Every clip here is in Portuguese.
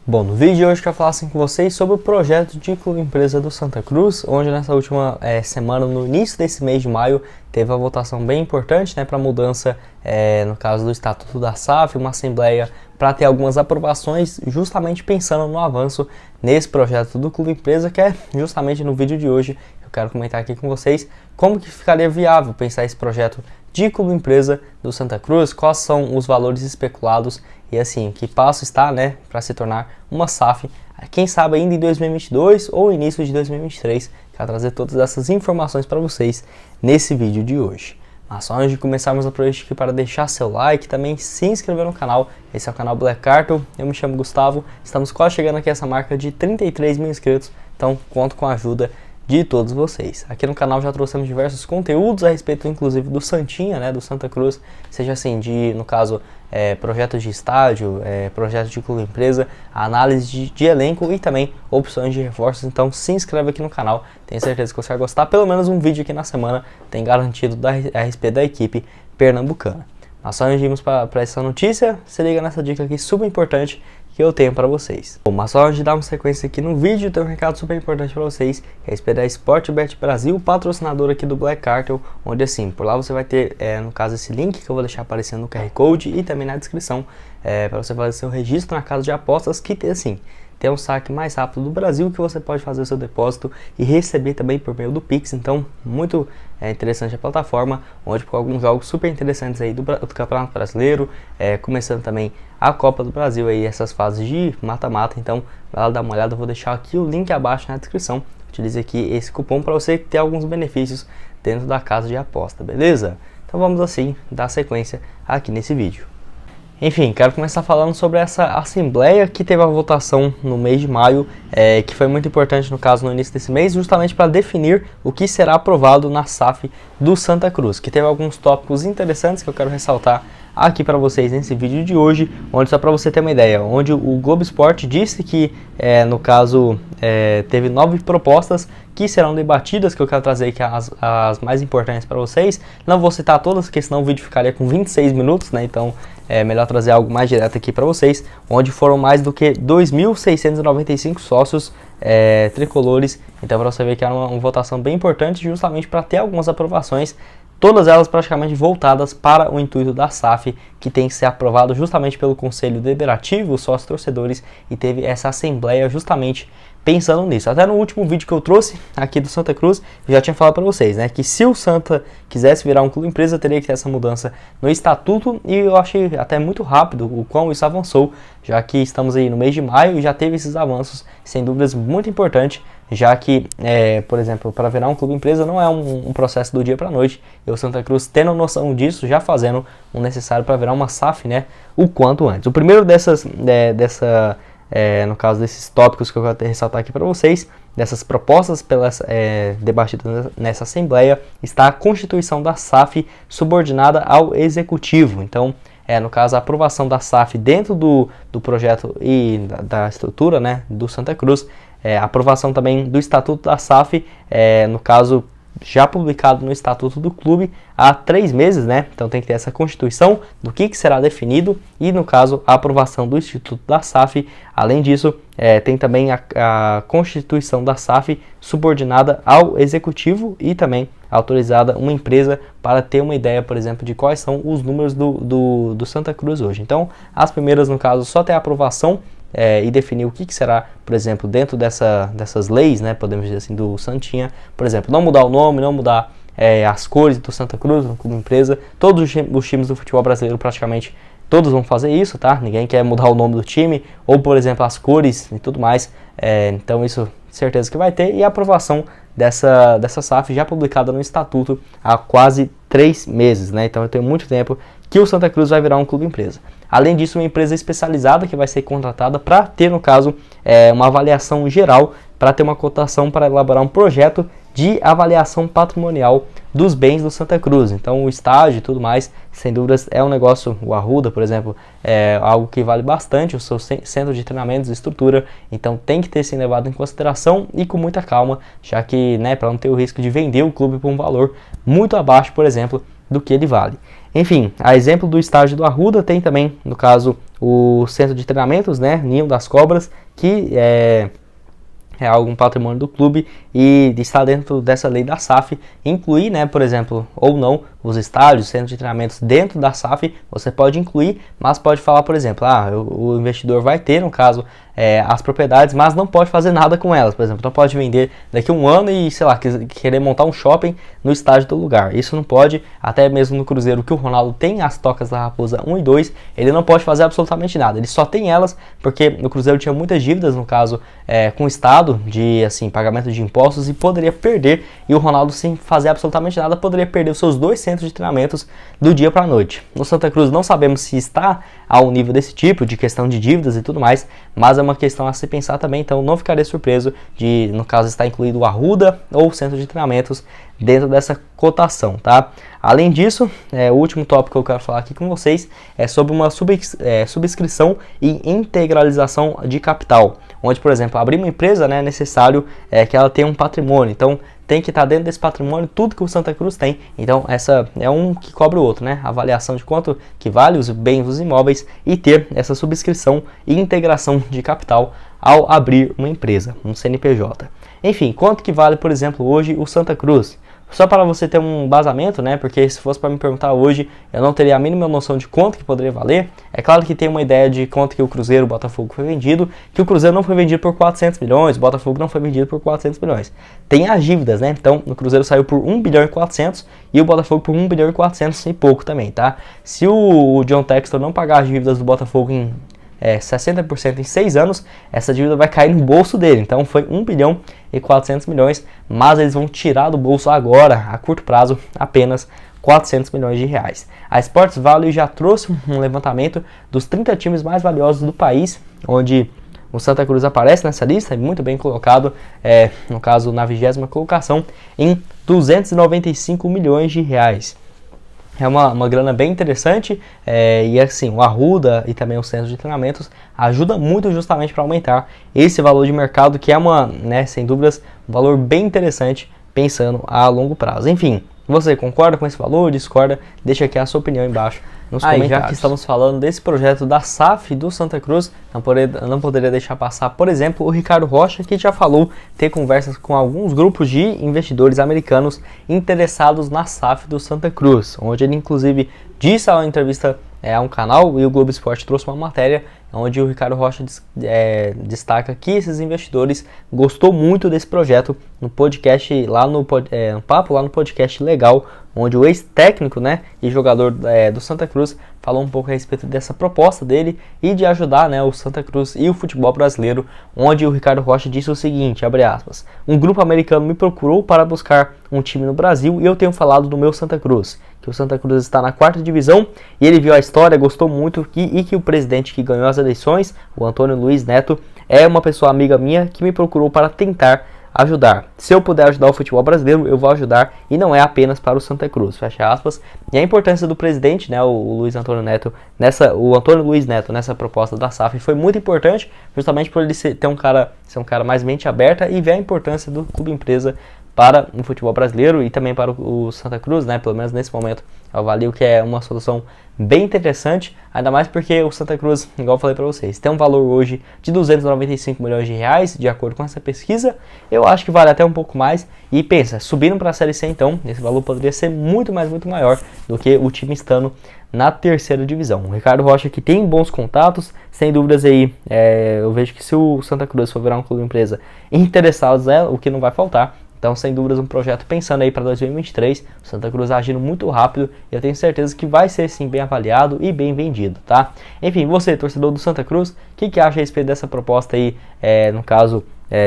Bom, no vídeo de hoje eu quero falar com vocês sobre o projeto de clube empresa do Santa Cruz, onde nessa última semana, no início desse mês de maio, teve uma votação bem importante para mudança, no caso do Estatuto da SAF, uma assembleia para ter algumas aprovações, justamente pensando no avanço nesse projeto do clube empresa, que é justamente no vídeo de hoje. Eu quero comentar aqui com vocês como que ficaria viável pensar esse projeto de clube empresa do Santa Cruz, quais são os valores especulados e assim, que passo está para se tornar uma SAF, quem sabe ainda em 2022 ou início de 2023. Quero trazer todas essas informações para vocês nesse vídeo de hoje. Mas só antes de começarmos, aproveite aqui para deixar seu like, também se inscrever no canal. Esse é o canal Black Cartel, eu me chamo Gustavo, estamos quase chegando aqui a essa marca de 33 mil inscritos, então conto com a ajuda de todos vocês. Aqui no canal já trouxemos diversos conteúdos a respeito, inclusive, do Santinha, do Santa Cruz, seja assim, no caso, projetos de estádio, projetos de clube empresa, análise de elenco e também opções de reforços. Então se inscreve aqui no canal, tenho certeza que você vai gostar. Pelo menos um vídeo aqui na semana tem garantido a respeito da equipe pernambucana. Mas só antes de irmos para essa notícia, se liga nessa dica aqui super importante que eu tenho para vocês. Bom, mas só antes de dar uma sequência aqui no vídeo, tem um recado super importante para vocês, que é a respeito da Sportbet Brasil, patrocinador aqui do Black Cartel, onde assim, por lá você vai ter, no caso, esse link que eu vou deixar aparecendo no QR Code e também na descrição, para você fazer seu registro na casa de apostas, que tem assim, tem um saque mais rápido do Brasil, que você pode fazer o seu depósito e receber também por meio do Pix. Então, muito interessante a plataforma, onde com alguns jogos super interessantes aí do Campeonato Brasileiro, começando também a Copa do Brasil, aí essas fases de mata-mata. Então, vai lá dar uma olhada, eu vou deixar aqui o link abaixo na descrição. Utilize aqui esse cupom para você ter alguns benefícios dentro da casa de aposta, beleza? Então vamos assim, dar sequência aqui nesse vídeo. Enfim, quero começar falando sobre essa assembleia que teve a votação no mês de maio, que foi muito importante no caso no início desse mês, justamente para definir o que será aprovado na SAF do Santa Cruz, que teve alguns tópicos interessantes que eu quero ressaltar aqui para vocês nesse vídeo de hoje, onde só para você ter uma ideia, onde o Globo Esporte disse que, no caso, teve 9 propostas que serão debatidas, que eu quero trazer aqui as mais importantes para vocês. Não vou citar todas, porque senão o vídeo ficaria com 26 minutos, então é melhor trazer algo mais direto aqui para vocês, onde foram mais do que 2.695 sócios tricolores. Então para você ver que era uma votação bem importante, justamente para ter algumas aprovações, todas elas praticamente voltadas para o intuito da SAF, que tem que ser aprovado justamente pelo Conselho Deliberativo, os sócios torcedores, e teve essa assembleia justamente pensando nisso. Até no último vídeo que eu trouxe aqui do Santa Cruz, eu já tinha falado para vocês, que se o Santa quisesse virar um clube empresa, teria que ter essa mudança no estatuto, e eu achei até muito rápido o quão isso avançou, já que estamos aí no mês de maio e já teve esses avanços, sem dúvidas, muito importante, já que, por exemplo, para virar um clube empresa não é um processo do dia para a noite, e o Santa Cruz tendo noção disso, já fazendo o necessário para virar uma SAF, o quanto antes. O primeiro no caso desses tópicos que eu quero ressaltar aqui para vocês, dessas propostas debatidas nessa assembleia, está a constituição da SAF subordinada ao executivo. Então, no caso, a aprovação da SAF dentro do projeto e da estrutura do Santa Cruz, a aprovação também do Estatuto da SAF, no caso, já publicado no Estatuto do Clube há 3 meses, Então tem que ter essa constituição do que será definido e, no caso, a aprovação do Instituto da SAF. Além disso, tem também a constituição da SAF subordinada ao Executivo e também autorizada uma empresa para ter uma ideia, por exemplo, de quais são os números do Santa Cruz hoje. Então, as primeiras, no caso, só ter a aprovação e definir o que será, por exemplo, dentro dessas leis, podemos dizer assim, do Santinha, por exemplo, não mudar o nome, não mudar as cores do Santa Cruz como empresa. Todos os times do futebol brasileiro praticamente todos vão fazer isso, Ninguém quer mudar o nome do time ou, por exemplo, as cores e tudo mais. Então isso certeza que vai ter, e a aprovação dessa SAF já publicada no Estatuto há quase 3 meses, Então eu tenho muito tempo que o Santa Cruz vai virar um clube empresa. Além disso, uma empresa especializada que vai ser contratada para ter, no caso, uma avaliação geral, para ter uma cotação para elaborar um projeto de avaliação patrimonial dos bens do Santa Cruz. Então o estádio e tudo mais, sem dúvidas, é um negócio, o Arruda, por exemplo, é algo que vale bastante, o seu centro de treinamentos e estrutura, então tem que ter sido levado em consideração e com muita calma, já que, para não ter o risco de vender o clube por um valor muito abaixo, por exemplo, do que ele vale. Enfim, a exemplo do estádio do Arruda, tem também, no caso, o centro de treinamentos, né, Ninho das Cobras, que é algum patrimônio do clube e está dentro dessa lei da SAF, incluir, né, por exemplo, ou não, os estádios, centros de treinamentos dentro da SAF, você pode incluir, mas pode falar, por exemplo, o investidor vai ter, no caso, as propriedades, mas não pode fazer nada com elas, por exemplo, não pode vender daqui a um ano e, sei lá, querer montar um shopping no estádio do lugar, isso não pode, até mesmo no Cruzeiro, que o Ronaldo tem as tocas da Raposa 1 e 2, ele não pode fazer absolutamente nada, ele só tem elas, porque no Cruzeiro tinha muitas dívidas, no caso, com o Estado, de, assim, pagamento de impostos, e poderia perder, e o Ronaldo, sem fazer absolutamente nada, poderia perder os seus 2 centros de treinamentos do dia para a noite. No Santa Cruz não sabemos se está ao nível desse tipo, de questão de dívidas e tudo mais, mas é uma questão a se pensar também, então não ficaria surpreso de, no caso, estar incluído o Arruda ou o centro de treinamentos dentro dessa cotação, tá? Além disso, o último tópico que eu quero falar aqui com vocês é sobre uma subscrição e integralização de capital, onde, por exemplo, abrir uma empresa, né, é necessário que ela tenha um patrimônio, então tem que estar dentro desse patrimônio tudo que o Santa Cruz tem, então essa é um que cobre o outro, né, a avaliação de quanto que vale os bens, os imóveis, e ter essa subscrição e integração de capital ao abrir uma empresa, um CNPJ. Enfim, quanto que vale, por exemplo, hoje o Santa Cruz? Só para você ter um embasamento, né? Porque se fosse para me perguntar hoje, eu não teria a mínima noção de quanto que poderia valer. É claro que tem uma ideia de quanto que o Cruzeiro, o Botafogo foi vendido, que o Cruzeiro não foi vendido por 400 milhões, o Botafogo não foi vendido por 400 milhões. Tem as dívidas, né? Então, o Cruzeiro saiu por 1 bilhão e 400 e o Botafogo por 1 bilhão e 400 e pouco também, tá? Se o John Textor não pagar as dívidas do Botafogo em 60% em 6 anos, essa dívida vai cair no bolso dele. Então foi 1 bilhão e 400 milhões, mas eles vão tirar do bolso agora, a curto prazo, apenas 400 milhões de reais. A Sports Value já trouxe um levantamento dos 30 times mais valiosos do país, onde o Santa Cruz aparece nessa lista, muito bem colocado, no caso na 20ª colocação, em 295 milhões de reais. É uma grana bem interessante, e assim, o Arruda e também o centro de treinamentos ajuda muito justamente para aumentar esse valor de mercado, que é sem dúvidas, um valor bem interessante pensando a longo prazo. Enfim, você concorda com esse valor, discorda? Deixa aqui a sua opinião embaixo nos comentários. Já que estamos falando desse projeto da SAF do Santa Cruz, não poderia deixar passar, por exemplo, o Ricardo Rocha, que já falou ter conversas com alguns grupos de investidores americanos interessados na SAF do Santa Cruz, onde ele inclusive disse a entrevista a um canal, e o Globo Esporte trouxe uma matéria onde o Ricardo Rocha destaca que esses investidores gostou muito desse projeto no podcast, um papo lá no podcast Legal, onde o ex-técnico, né, e jogador do Santa Cruz falou um pouco a respeito dessa proposta dele e de ajudar, o Santa Cruz e o futebol brasileiro, onde o Ricardo Rocha disse o seguinte, abre aspas, um grupo americano me procurou para buscar um time no Brasil e eu tenho falado do meu Santa Cruz, que o Santa Cruz está na 4ª divisão e ele viu a história, gostou muito e que o presidente que ganhou as eleições, o Antônio Luiz Neto, é uma pessoa amiga minha que me procurou para tentar ajudar. Se eu puder ajudar o futebol brasileiro, eu vou ajudar e não é apenas para o Santa Cruz, fecha aspas. E a importância do presidente, o Antônio Luiz Neto nessa proposta da SAF foi muito importante, justamente por ele ser um cara mais mente aberta e ver a importância do clube empresa para o futebol brasileiro e também para o Santa Cruz, pelo menos nesse momento eu avalio que é uma solução bem interessante, ainda mais porque o Santa Cruz, igual eu falei para vocês, tem um valor hoje de 295 milhões de reais, de acordo com essa pesquisa. Eu acho que vale até um pouco mais, e pensa, subindo para a Série C então, esse valor poderia ser muito maior do que o time estando na 3ª divisão. O Ricardo Rocha, que tem bons contatos, sem dúvidas aí, eu vejo que se o Santa Cruz for virar um clube empresa interessados, o que não vai faltar. Então, sem dúvidas, um projeto pensando aí para 2023, o Santa Cruz agindo muito rápido, e eu tenho certeza que vai ser sim bem avaliado e bem vendido, tá? Enfim, você, torcedor do Santa Cruz, o que acha a respeito dessa proposta aí, no caso,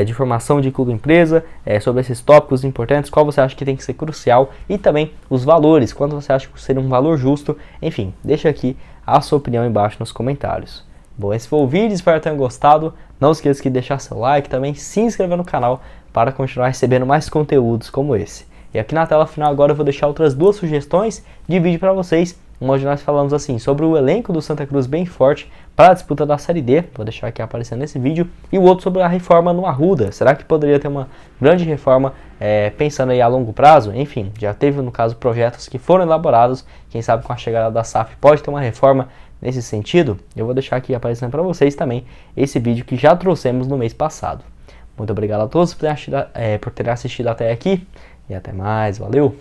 de formação de clube empresa, sobre esses tópicos importantes, qual você acha que tem que ser crucial, e também os valores, quanto você acha que seria um valor justo, enfim, deixa aqui a sua opinião embaixo nos comentários. Bom, esse foi o vídeo, espero que tenham gostado. Não esqueça de deixar seu like, também se inscrever no canal para continuar recebendo mais conteúdos como esse. E aqui na tela final agora eu vou deixar outras 2 sugestões de vídeo para vocês, onde nós falamos assim sobre o elenco do Santa Cruz bem forte para a disputa da Série D, vou deixar aqui aparecendo nesse vídeo, e o outro sobre a reforma no Arruda. Será que poderia ter uma grande reforma pensando aí a longo prazo? Enfim, já teve no caso projetos que foram elaborados, quem sabe com a chegada da SAF pode ter uma reforma nesse sentido. Eu vou deixar aqui aparecendo para vocês também esse vídeo que já trouxemos no mês passado. Muito obrigado a todos por terem assistido até aqui e até mais, valeu!